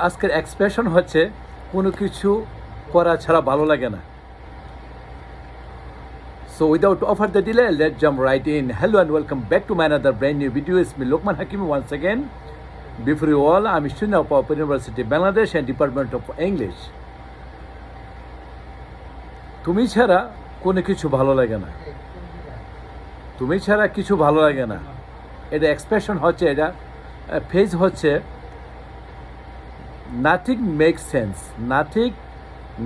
আজকের এক্সপ্রেশন হচ্ছে কোনো কিছু করা ছাড়া ভালো লাগে না। So without further delay, let's jump right in. Hello and welcome back to my another brand new video. It's me Lokman Hakim once again. Before you all, I'm a student of Open University Bangladesh and Department of English. তুমি ছাড়া কোনো কিছু ভালো লাগে না, তুমি ছাড়া কিছু ভালো লাগে না, এটা এক্সপ্রেশন হচ্ছে, এটা ফেজ হচ্ছে nothing make sense,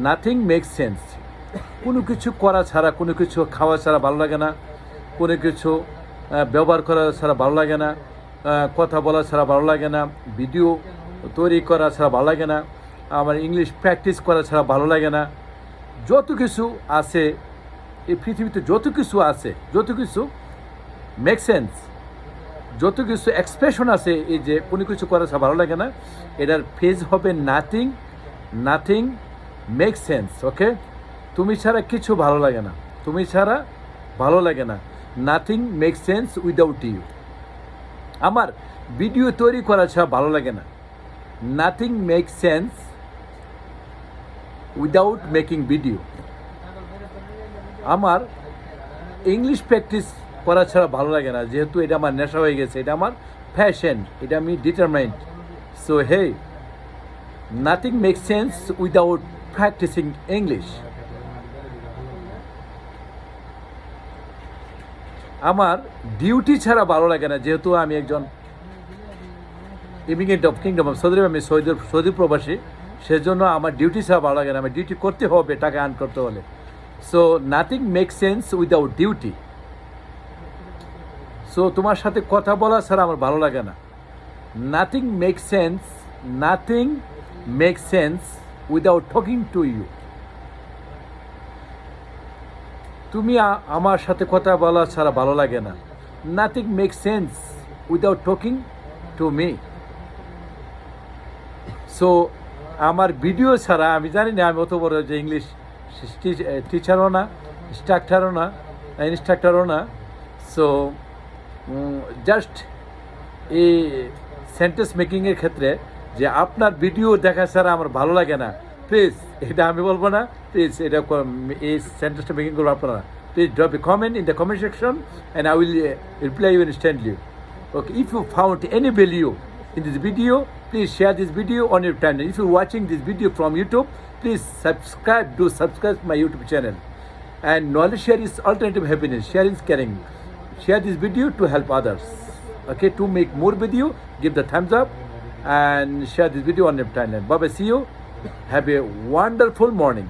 nothing make sense. কোনো কিছু করা ছাড়া, কোনো কিছু খাওয়া ছাড়া ভালো লাগে না, কোনো কিছু ব্যবহার করা ছাড়া ভালো লাগে না, কথা বলা ছাড়া ভালো লাগে না, ভিডিও তৈরি করা ছাড়া ভালো লাগে না, আমার ইংলিশ প্র্যাকটিস করা ছাড়া ভালো লাগে না। যত কিছু আছে এই পৃথিবীতে, যত কিছু আছে, যত কিছু মেক সেন্স, যত কিছু এক্সপ্রেশন আছে, এই যে কোনো কিছু করা ছাড়া ভালো লাগে না, এটার ফেজ হবে নাথিং মেক সেন্স। ওকে, তুমি ছাড়া কিছু ভালো লাগে না, তুমি ছাড়া ভালো লাগে না, nothing make sense without you. আমার ভিডিও তৈরি করা ছাড়া ভালো লাগে না, nothing make sense without making video. আমার ইংলিশ প্র্যাকটিস করা ছাড়া ভালো লাগে না, যেহেতু এটা আমার নেশা হয়ে গেছে, এটা আমার ফ্যাশন, এটা আমি determined. So hey, nothing make sense without practicing English. আমার ডিউটি ছাড়া ভালো লাগে না, যেহেতু আমি একজন immigrant of kingdom of Saudi Arab, আমি সৌদি প্রবাসী, সেজন্য আমার ডিউটি ছাড়া ভালো লাগে না, আমার ডিউটি করতে হবে টাকা আর্ন করতে হলে। So nothing make sense without duty. So তোমার সাথে কথা বলা ছাড়া আমার ভালো লাগে না, nothing make sense without talking to you. তুমি আমার সাথে কথা বলা ছাড়া ভালো লাগে না, nothing make sense without talking to me. So আমার ভিডিও ছাড়া, আমি জানি না আমি অত বড় যে ইংলিশ টিচারও না, ইনস্ট্রাক্টরও না। সো জাস্ট এই সেন্টেন্স মেকিংয়ের ক্ষেত্রে যে আপনার ভিডিও দেখা ছাড়া আমার ভালো লাগে না, প্লিজ এটা আমি বলবো না, প্লিজ এটা এই সেন্টেন্সটা মেকিং করবো আপনারা। Please drop a comment in the comment section and I will reply you instantly. Okay, if you found any value in this video, please share this video on your channel. If you're watching this video from YouTube, please subscribe to my YouTube channel. And knowledge share is alternative happiness. Sharing is caring. Share this video to help others. Okay, to make more video, give the thumbs up and share this video on your channel. Bye bye, see you. Have a wonderful morning.